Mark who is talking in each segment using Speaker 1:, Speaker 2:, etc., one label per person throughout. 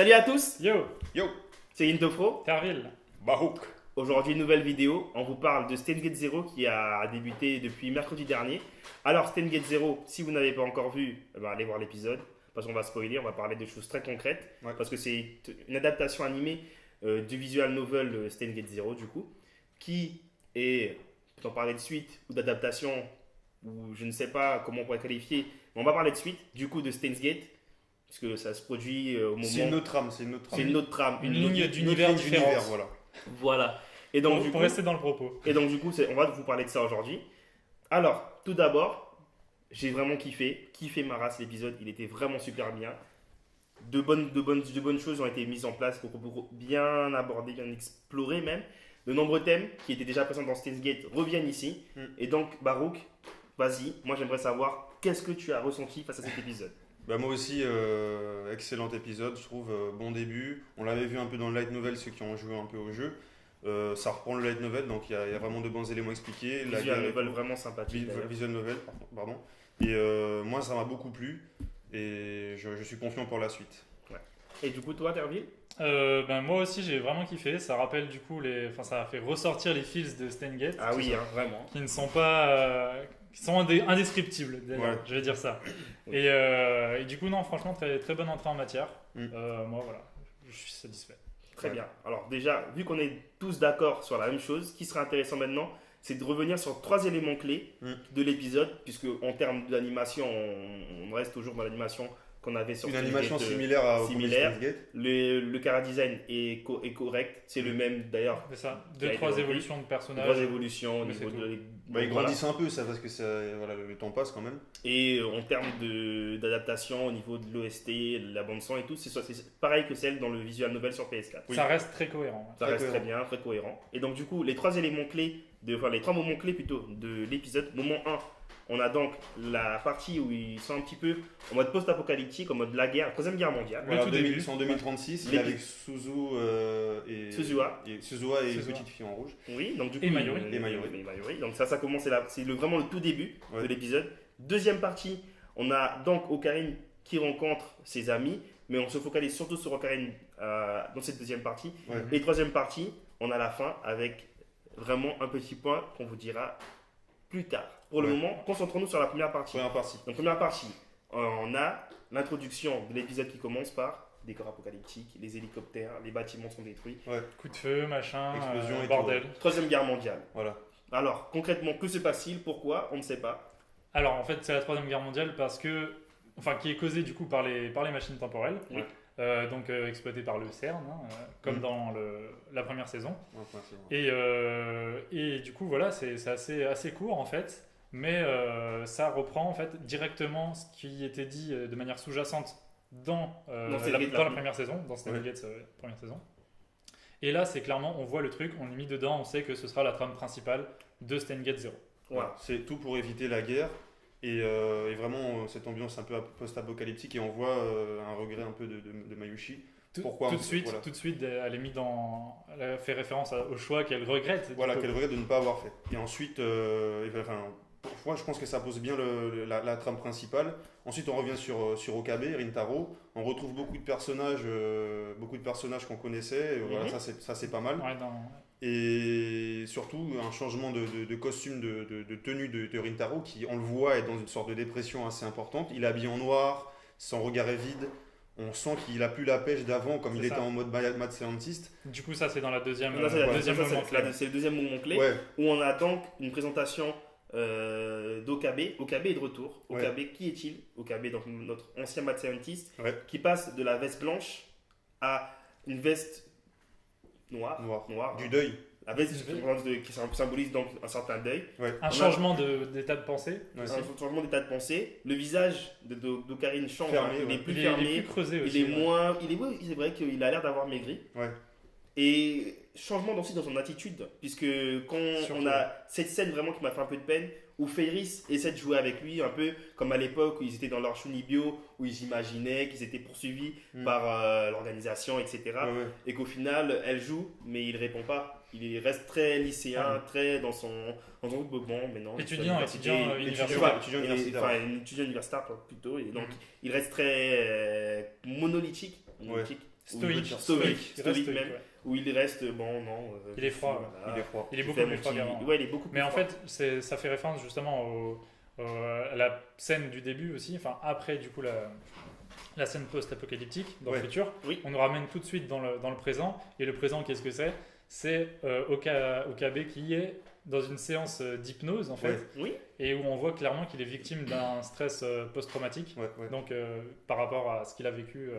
Speaker 1: Salut à tous,
Speaker 2: Yo,
Speaker 3: Yo,
Speaker 1: c'est Indofro.
Speaker 2: Carville.
Speaker 3: Bahouk.
Speaker 1: Aujourd'hui, nouvelle vidéo. On vous parle de Steins Gate Zero qui a débuté depuis mercredi dernier. Alors, Steins Gate Zero, si vous n'avez pas encore vu, allez voir l'épisode parce qu'on va spoiler. On va parler de choses très concrètes
Speaker 3: Ouais.
Speaker 1: parce que c'est une adaptation animée du visual novel de Steins Gate Zero, du coup, qui est, peut-on parler de suite ou d'adaptation, ou je ne sais pas comment on pourrait qualifier, mais on va parler de suite, du coup, de Steins Gate. Parce que ça se produit au moment.
Speaker 3: C'est une autre trame,
Speaker 1: C'est une autre trame.
Speaker 2: Une ligne d'univers
Speaker 3: autre
Speaker 2: différente.
Speaker 3: voilà.
Speaker 1: Voilà. Et donc, du
Speaker 2: Pour
Speaker 1: coup,
Speaker 2: rester dans le propos.
Speaker 1: Et donc, du coup, on va vous parler de ça aujourd'hui. Alors, tout d'abord, j'ai vraiment kiffé ma race l'épisode. Il était vraiment super bien. De bonnes choses ont été mises en place pour bien aborder, bien explorer même. De nombreux thèmes qui étaient déjà présents dans Steins Gate reviennent ici. Et donc, Barouk, vas-y, moi j'aimerais savoir qu'est-ce que tu as ressenti face à cet épisode.
Speaker 3: Bah moi aussi, excellent épisode, je trouve, bon début. On l'avait vu un peu dans le light novel, ceux qui ont joué un peu au jeu. Ça reprend le light novel, donc il y a vraiment de bons éléments expliqués.
Speaker 1: Visual novel vraiment sympathique.
Speaker 3: Visual novel, pardon. Et moi, ça m'a beaucoup plu et je suis confiant pour la suite.
Speaker 1: Et du coup, toi, Terville?
Speaker 2: Moi aussi j'ai vraiment kiffé. Ça rappelle du coup ça a fait ressortir les feels de Steins Gate.
Speaker 1: Ah oui, hein, vraiment.
Speaker 2: Qui ne sont pas, qui sont indescriptibles. D'ailleurs,
Speaker 3: Ouais.
Speaker 2: je vais dire ça. Et du coup non, franchement très très bonne entrée en matière. Moi voilà, je suis satisfait.
Speaker 1: Très
Speaker 3: Ouais.
Speaker 1: bien. Alors déjà, vu qu'on est tous d'accord sur la même chose, ce qui serait intéressant maintenant, c'est de revenir sur 3 éléments clés de l'épisode, puisque en termes d'animation, on reste toujours dans l'animation qu'on avait sur
Speaker 3: Une
Speaker 1: Steins
Speaker 3: animation
Speaker 1: Gate,
Speaker 3: similaire à
Speaker 1: similaire.
Speaker 3: Steins Gate.
Speaker 1: Le chara-design est correct, c'est le même d'ailleurs.
Speaker 2: C'est ça.
Speaker 1: Qui a été
Speaker 2: 2-3
Speaker 1: repris.
Speaker 2: évolutions de personnages.
Speaker 1: 3 évolutions au
Speaker 2: Mais
Speaker 1: niveau
Speaker 2: c'est
Speaker 1: de.
Speaker 3: Bah, ils
Speaker 1: Voilà.
Speaker 3: grandissent un peu, ça, parce que voilà, le temps passe quand même.
Speaker 1: Et en termes d'adaptation au niveau de l'OST, de la bande son et tout, c'est pareil que celle dans le visual novel sur PS4.
Speaker 2: Ça reste très cohérent.
Speaker 1: Ça
Speaker 3: Très
Speaker 1: reste
Speaker 3: cohérent.
Speaker 1: très bien, très cohérent. Et donc, du coup, les 3 éléments clés, les 3 moments clés plutôt de l'épisode. Moment 1, on a donc la partie où ils sont un petit peu en mode post-apocalyptique, en mode la guerre, la troisième guerre mondiale.
Speaker 3: Voilà,
Speaker 2: tout début.
Speaker 3: c'est en 2036, il
Speaker 1: Les-
Speaker 3: est avec Suzu et
Speaker 1: Suzua.
Speaker 3: Suzua et une
Speaker 2: Suzua.
Speaker 3: petite fille en rouge.
Speaker 1: Oui, donc du coup.
Speaker 2: Et Mayuri.
Speaker 3: Et Mayuri.
Speaker 1: Donc ça commence, c'est vraiment le tout début
Speaker 3: Ouais.
Speaker 1: de l'épisode. Deuxième partie, on a donc Ocarine qui rencontre ses amis, mais on se focalise surtout sur Ocarine dans cette deuxième partie.
Speaker 3: Ouais.
Speaker 1: Et troisième partie, on a la fin avec vraiment un petit point qu'on vous dira plus tard. Pour le
Speaker 3: Ouais.
Speaker 1: moment, concentrons-nous sur la première partie.
Speaker 3: Première partie.
Speaker 1: Donc, première partie, on a l'introduction de l'épisode qui commence par décor apocalyptique, les hélicoptères, les bâtiments sont détruits.
Speaker 2: Coup de feu, machin,
Speaker 3: Explosion et tout,
Speaker 2: bordel.
Speaker 1: Troisième guerre mondiale.
Speaker 3: Voilà.
Speaker 1: Alors, concrètement, que se passe-t-il? Pourquoi? On ne sait pas.
Speaker 2: Alors en fait c'est la troisième guerre mondiale qui est causée du coup par les machines temporelles,
Speaker 1: Oui.
Speaker 2: Exploitées par le CERN, comme dans la première saison.
Speaker 3: Ouais, c'est bon.
Speaker 2: Et du coup voilà c'est assez court en fait, mais ça reprend en fait directement ce qui était dit de manière sous-jacente dans
Speaker 1: Steins Gate,
Speaker 2: la première saison, dans Steins Gate première saison. Et là c'est clairement on voit le truc, on est mis dedans, on sait que ce sera la trame principale de Steins Gate 0.
Speaker 1: Voilà.
Speaker 3: C'est tout pour éviter la guerre et vraiment cette ambiance un peu post-apocalyptique et on voit un regret un peu de Mayushi. Pourquoi
Speaker 2: Tout de suite, elle est mise elle a fait référence au choix qu'elle regrette.
Speaker 3: Voilà, qu'elle regrette de ne pas avoir fait. Et ensuite, pour moi, je pense que ça pose bien la trame principale. Ensuite, on revient sur Okabe, Rintaro. On retrouve beaucoup de personnages qu'on connaissait. Et voilà, ça c'est pas mal.
Speaker 2: Ouais,
Speaker 3: Et surtout, un changement de costume, de tenue de Rintaro, qui, on le voit, est dans une sorte de dépression assez importante. Il est habillé en noir, son regard est vide. On sent qu'il a plus la pêche d'avant, comme
Speaker 2: C'est
Speaker 3: il était
Speaker 2: ça.
Speaker 3: en mode mad scientist.
Speaker 2: Du coup, ça c'est dans la deuxième,
Speaker 1: Là, c'est
Speaker 2: deuxième moment clé.
Speaker 1: c'est le deuxième moment clé
Speaker 3: Ouais,
Speaker 1: où on a donc une présentation d'Okabe. Okabe est de retour.
Speaker 3: Ouais.
Speaker 1: Okabe, qui est-il? Okabe, donc notre ancien mad scientist,
Speaker 3: Ouais.
Speaker 1: qui passe de la veste blanche à une veste noire.
Speaker 3: noir. Du deuil.
Speaker 1: La veste
Speaker 2: Du deuil.
Speaker 1: qui symbolise donc un certain deuil.
Speaker 2: Un changement d'état de pensée.
Speaker 3: Ouais,
Speaker 1: Un
Speaker 3: c'est-
Speaker 1: changement d'état de pensée. Le visage d'Ocarine change.
Speaker 3: Fermé,
Speaker 1: Il
Speaker 3: ouais.
Speaker 1: est plus
Speaker 2: Il est
Speaker 1: fermé.
Speaker 2: plus creusé
Speaker 1: Il
Speaker 2: aussi.
Speaker 1: est moins. Oui, c'est vrai qu'il a l'air d'avoir maigri.
Speaker 3: Ouais.
Speaker 1: Et changement aussi dans son attitude, puisque quand
Speaker 2: Surtout.
Speaker 1: on a cette scène vraiment qui m'a fait un peu de peine, où Feiris essaie de jouer avec lui, un peu comme à l'époque où ils étaient dans leur Shunibyo, où ils imaginaient qu'ils étaient poursuivis par l'organisation, etc.
Speaker 3: Ouais, ouais.
Speaker 1: Et qu'au final, elle joue, mais il répond pas. Il reste très lycéen, très dans son groupe bon, mais non.
Speaker 2: Étudiant universitaire.
Speaker 1: Enfin,
Speaker 3: Étudiant universitaire.
Speaker 1: Enfin, un étudiant universitaire plutôt. Et donc, il reste très monolithique.
Speaker 3: Ouais.
Speaker 2: Stoïque.
Speaker 1: Stoïque,
Speaker 2: Il reste
Speaker 1: même.
Speaker 2: ouais.
Speaker 1: Où il reste, bon, non.
Speaker 2: Il est froid,
Speaker 1: voilà.
Speaker 3: Il est froid.
Speaker 2: Il est
Speaker 1: Je
Speaker 2: beaucoup
Speaker 1: fais
Speaker 2: plus
Speaker 1: mon
Speaker 2: froid
Speaker 1: petit-
Speaker 2: qu'avant.
Speaker 1: Ouais, il est beaucoup
Speaker 2: Mais
Speaker 1: plus
Speaker 2: en
Speaker 1: froid.
Speaker 2: fait, ça fait référence justement à la scène du début aussi, enfin après du coup la scène post-apocalyptique dans le
Speaker 3: Ouais.
Speaker 2: futur.
Speaker 1: Oui.
Speaker 2: On nous ramène tout de suite dans le présent. Et le présent, qu'est-ce que c'est? C'est Okabe qui est dans une séance d'hypnose en fait,
Speaker 3: Ouais.
Speaker 1: Oui,
Speaker 2: et où on voit clairement qu'il est victime d'un stress post-traumatique.
Speaker 3: Ouais, ouais.
Speaker 2: Donc par rapport à ce qu'il a vécu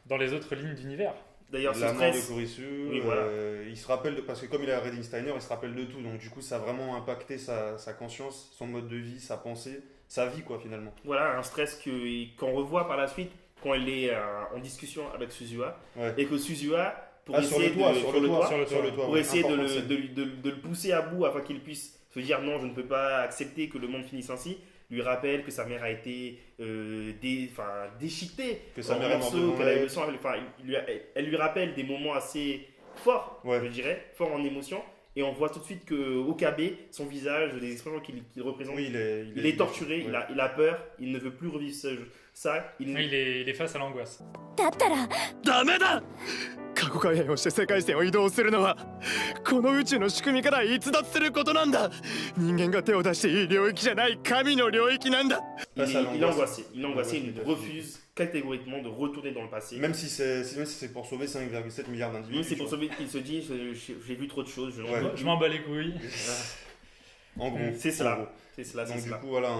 Speaker 2: dans les autres lignes d'univers.
Speaker 1: d'ailleurs, ce
Speaker 3: La mort de
Speaker 1: stress.
Speaker 3: Kurisu,
Speaker 1: Oui, voilà.
Speaker 3: il se rappelle, parce que comme il est à Reading Steiner, il se rappelle de tout. Donc du coup, ça a vraiment impacté sa conscience, son mode de vie, sa pensée, sa vie, quoi, finalement.
Speaker 1: Voilà, un stress qu'on revoit par la suite quand elle est en discussion avec Suzuha.
Speaker 3: Ouais.
Speaker 1: Et que Suzuha, pour
Speaker 3: Ah, sur
Speaker 1: essayer
Speaker 3: le toit,
Speaker 1: de,
Speaker 3: sur le toit,
Speaker 1: pour
Speaker 3: ouais,
Speaker 1: essayer de
Speaker 3: important,
Speaker 1: le,
Speaker 3: c'est-
Speaker 1: de le pousser à bout afin qu'il puisse se dire non, je ne peux pas accepter que le monde finisse ainsi, lui rappelle que sa mère a été déchiquetée,
Speaker 3: Que sa
Speaker 1: en
Speaker 3: mère est morte
Speaker 1: morceaux,
Speaker 3: devant
Speaker 1: qu'elle a eu
Speaker 3: elle.
Speaker 1: le sang, elle lui rappelle des moments assez forts,
Speaker 3: Ouais.
Speaker 1: je dirais, forts en émotion, et on voit tout de suite que Okabe, son visage, les expressions qu'il représente,
Speaker 3: Oui,
Speaker 1: il est torturé,
Speaker 3: ouais.
Speaker 1: il a peur, il ne veut plus revivre ça,
Speaker 2: Il est face à l'angoisse.
Speaker 4: だったら
Speaker 5: ダメだ過去改変をして世界線を移動するのはこの宇宙の仕組みから逸脱することなんだ人間が手を出していい領域じゃない神の領域なんだ
Speaker 1: il est angoissé, il
Speaker 3: L'angoisse
Speaker 1: il
Speaker 3: métaphysique.
Speaker 1: refuse catégoriquement de retourner dans le passé.
Speaker 3: Même si c'est pour sauver 5,7 milliards
Speaker 1: Même
Speaker 3: d'individus.
Speaker 1: c'est pour
Speaker 3: tu vois.
Speaker 1: sauver qu'il se dit j'ai vu trop de choses, je n'en
Speaker 3: Ouais.
Speaker 1: peux plus.
Speaker 2: Je m'en bats les couilles.
Speaker 3: En gros.
Speaker 1: C'est
Speaker 3: en
Speaker 1: cela.
Speaker 3: gros.
Speaker 1: C'est cela, c'est
Speaker 3: Donc du
Speaker 1: cela.
Speaker 3: coup, voilà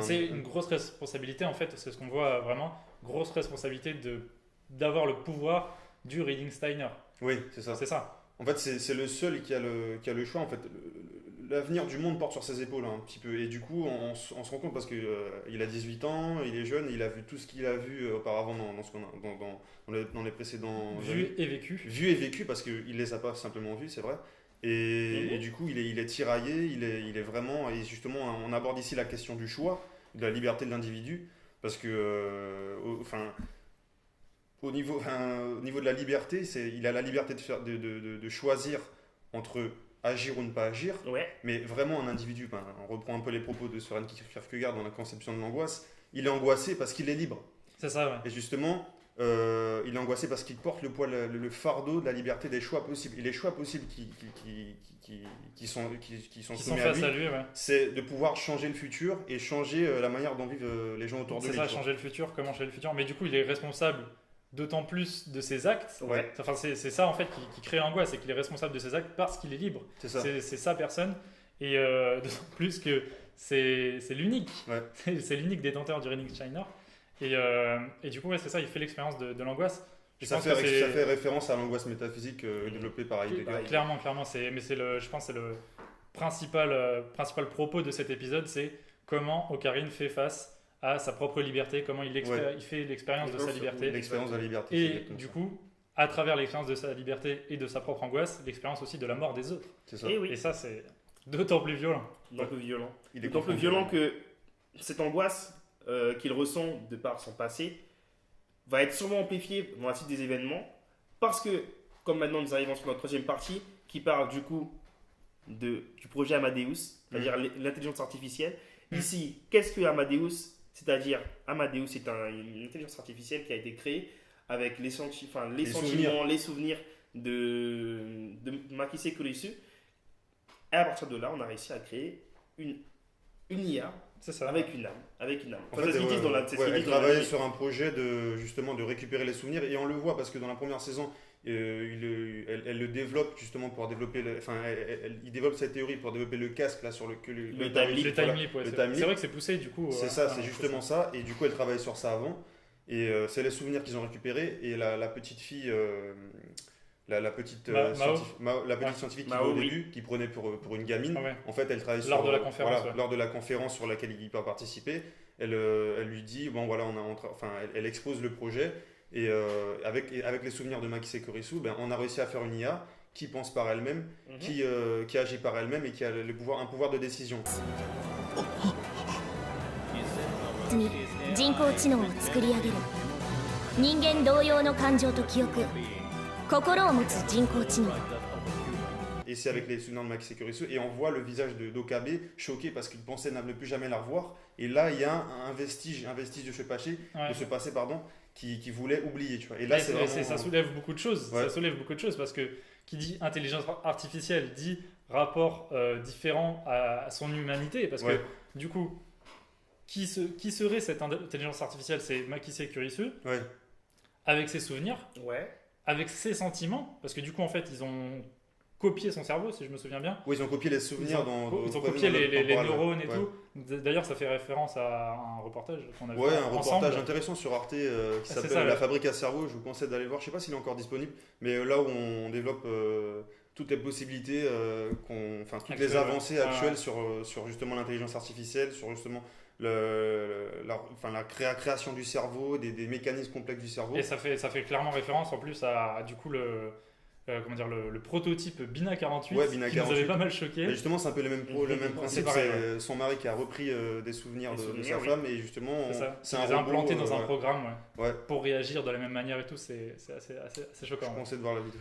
Speaker 2: C'est une grosse responsabilité en fait, c'est ce qu'on voit vraiment, grosse responsabilité d'avoir le pouvoir du Reading Steiner.
Speaker 3: Oui, c'est ça.
Speaker 2: C'est ça.
Speaker 3: En fait, c'est le seul qui a le choix. En fait, l'avenir du monde porte sur ses épaules un petit peu. Et du coup, on se rend compte parce que il a 18 ans, il est jeune, il a vu tout ce qu'il a vu auparavant dans les précédents
Speaker 2: Vu et vécu.
Speaker 3: vu et vécu, parce qu'il les a pas simplement vus, c'est vrai. Et du coup, il est tiraillé, il est vraiment. Et justement, on aborde ici la question du choix, de la liberté de l'individu, parce que, au niveau de la liberté, il a la liberté de choisir entre agir ou ne pas agir,
Speaker 1: Ouais,
Speaker 3: mais vraiment un individu, on reprend un peu les propos de Søren Kierkegaard dans la conception de l'angoisse, il est angoissé parce qu'il est libre.
Speaker 2: C'est ça, ouais.
Speaker 3: Et justement, il est angoissé parce qu'il porte le poids, le fardeau de la liberté des choix possibles. Et les choix possibles qui sont
Speaker 2: Qui sont
Speaker 3: soumis à
Speaker 2: face
Speaker 3: lui,
Speaker 2: à lui, ouais.
Speaker 3: c'est de pouvoir changer le futur et changer la manière dont vivent les gens autour de
Speaker 2: C'est
Speaker 3: lui.
Speaker 2: ça,
Speaker 3: tu vois.
Speaker 2: changer le futur, comment changer le futur. Mais du coup, il est responsable d'autant plus de ses actes.
Speaker 1: ouais.
Speaker 2: Enfin, c'est ça en fait qui crée l'angoisse, c'est qu'il est responsable de ses actes parce qu'il est libre.
Speaker 3: C'est ça.
Speaker 2: C'est sa personne. Et d'autant plus que c'est l'unique.
Speaker 3: Ouais.
Speaker 2: C'est l'unique détenteur du Reading Steiner. Et du coup, ouais, c'est ça, il fait l'expérience de l'angoisse. Je
Speaker 3: Ça
Speaker 2: pense
Speaker 3: fait,
Speaker 2: que c'est-
Speaker 3: ça fait référence à l'angoisse métaphysique développée par Heidegger.
Speaker 2: Clairement, mais je pense que c'est le principal propos de cet épisode, c'est comment Ocarine fait face à sa propre liberté, comment il fait l'expérience de sa liberté.
Speaker 3: L'expérience de la liberté. c'est
Speaker 2: Et
Speaker 3: exactement
Speaker 2: du
Speaker 3: ça.
Speaker 2: coup, à travers l'expérience de sa liberté et de sa propre angoisse, l'expérience aussi de la mort des autres.
Speaker 3: C'est ça.
Speaker 1: Et oui,
Speaker 2: Et ça, c'est d'autant plus violent.
Speaker 1: d'autant plus violent.
Speaker 3: Il est
Speaker 1: D'autant plus
Speaker 3: confronté.
Speaker 1: violent que cette angoisse qu'il ressent de par son passé va être sûrement amplifiée dans la suite des événements parce que, comme maintenant nous arrivons sur notre troisième partie qui parle du coup du projet Amadeus, c'est-à-dire l'intelligence artificielle. Ici, qu'est-ce que Amadeus? C'est-à-dire, Amadeus est une intelligence artificielle qui a été créée avec les sentiments, les souvenirs de Makise Kurisu. Et à partir de là, on a réussi à créer une IA
Speaker 2: C'est ça.
Speaker 1: avec une âme.
Speaker 3: En
Speaker 1: Enfin, c'est ce qu'ils disent dans la. c'est ce qu'ils
Speaker 3: elle
Speaker 1: disent dans la-
Speaker 3: travaillait sur un projet justement de récupérer les souvenirs et on le voit parce que dans la première saison, elle le développe justement pour développer. Il développe cette théorie pour développer le casque là sur
Speaker 1: Le time leap,
Speaker 2: Le
Speaker 3: voilà,
Speaker 2: time leap, ouais,
Speaker 3: le
Speaker 2: c'est
Speaker 3: time leap.
Speaker 2: c'est vrai que c'est poussé du coup.
Speaker 3: C'est ça, c'est justement ça. Et du coup, elle travaille sur ça avant. Et c'est les souvenirs qu'ils ont récupérés. Et la petite fille, la petite scientifique qui
Speaker 1: Mao,
Speaker 3: va au
Speaker 1: oui.
Speaker 3: début, qui prenait pour une gamine.
Speaker 2: Ah ouais.
Speaker 3: En fait, elle travaille
Speaker 2: Lors
Speaker 3: sur,
Speaker 2: de la conférence,
Speaker 3: voilà,
Speaker 2: ouais.
Speaker 3: lors de la conférence sur laquelle il peut participer. Elle lui dit, bon voilà, elle expose le projet. Et avec les souvenirs de Makise Kurisu, on a réussi à faire une IA qui pense par elle-même, qui agit par elle-même et qui a un pouvoir de décision.
Speaker 4: に人工知能を作り上げる人間同様の感情と記憶心を持つ人工知能
Speaker 3: Et et c'est avec les souvenirs de Makise Kurisu, et on voit le visage d'Okabe choqué parce qu'il pensait ne plus jamais la revoir, et là il y a un vestige de ce passé, qui voulait oublier, tu vois. Et là,
Speaker 2: ça soulève beaucoup de choses.
Speaker 3: Ouais.
Speaker 2: Ça soulève beaucoup de choses parce que qui dit intelligence artificielle dit rapport différent à son humanité. Parce que du coup, qui serait cette intelligence artificielle? C'est Makise Kurisu, avec ses souvenirs, avec ses sentiments. Parce que du coup, en fait, ils ont copié son cerveau, si je me souviens bien.
Speaker 3: Oui, ils ont copié les souvenirs
Speaker 2: ils ont copié les neurones et tout. D'ailleurs, ça fait référence à un reportage qu'on a vu
Speaker 3: un
Speaker 2: ensemble.
Speaker 3: reportage intéressant sur Arte qui s'appelle La fabrique à cerveau. Je vous conseille d'aller le voir. Je sais pas s'il est encore disponible, mais là où on développe toutes les possibilités, toutes les avancées actuelles sur justement l'intelligence artificielle, sur justement la création du cerveau, des mécanismes complexes du cerveau.
Speaker 2: Et ça fait clairement référence en plus à du coup le prototype Bina 48
Speaker 3: Bina
Speaker 2: qui
Speaker 3: 48.
Speaker 2: nous avait pas mal choqué.
Speaker 3: Mais justement, c'est un peu le même principe.
Speaker 2: Pareil,
Speaker 3: c'est son mari qui a repris des souvenirs de sa femme, et justement,
Speaker 2: c'est
Speaker 3: un
Speaker 2: les a
Speaker 3: robot,
Speaker 2: implantés dans un programme
Speaker 3: Ouais.
Speaker 2: pour réagir de la même manière et tout. C'est assez choquant.
Speaker 3: Je conseille de voir la vidéo.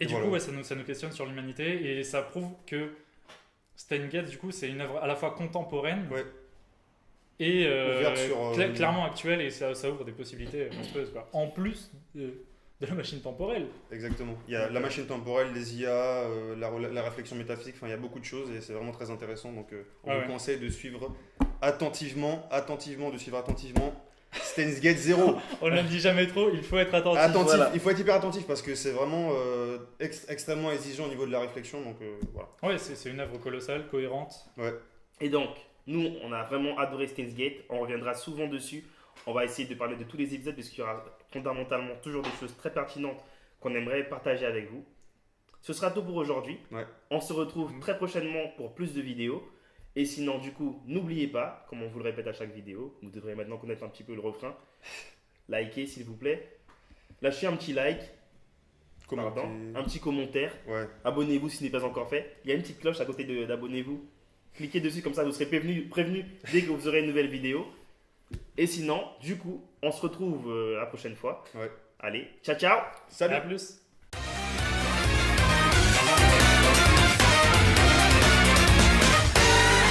Speaker 2: Et du coup, ça nous questionne sur l'humanité, et ça prouve que Steins Gate, du coup, c'est une œuvre à la fois contemporaine et clairement actuelle, et ça ouvre des possibilités monstrueuses, quoi. En plus de la machine temporelle.
Speaker 3: Exactement. Il y a la machine temporelle, les IA, la réflexion métaphysique, il y a beaucoup de choses, et c'est vraiment très intéressant. Donc on vous conseille de suivre attentivement Steins Gate 0.
Speaker 2: On ne le dit jamais trop, il faut être attentif.
Speaker 3: Il faut être hyper attentif parce que c'est vraiment extrêmement exigeant au niveau de la réflexion. Donc voilà.
Speaker 2: Ouais, c'est une œuvre colossale, cohérente.
Speaker 3: Ouais.
Speaker 1: Et donc, nous, on a vraiment adoré Steins Gate. On reviendra souvent dessus. On va essayer de parler de tous les épisodes parce qu'il y aura fondamentalement toujours des choses très pertinentes qu'on aimerait partager avec vous. Ce sera tout pour aujourd'hui. On se retrouve très prochainement pour plus de vidéos. Et sinon, du coup, n'oubliez pas, comme on vous le répète à chaque vidéo, vous devrez maintenant connaître un petit peu le refrain. Likez, s'il vous plaît. Lâchez un petit like. Un petit commentaire. Abonnez-vous si ce n'est pas encore fait. Il y a une petite cloche à côté d'abonnez-vous. Cliquez dessus, comme ça vous serez prévenu dès que vous aurez une nouvelle vidéo. Et sinon, du coup, on se retrouve la prochaine fois. Allez, ciao, ciao.
Speaker 3: Salut.
Speaker 2: À plus.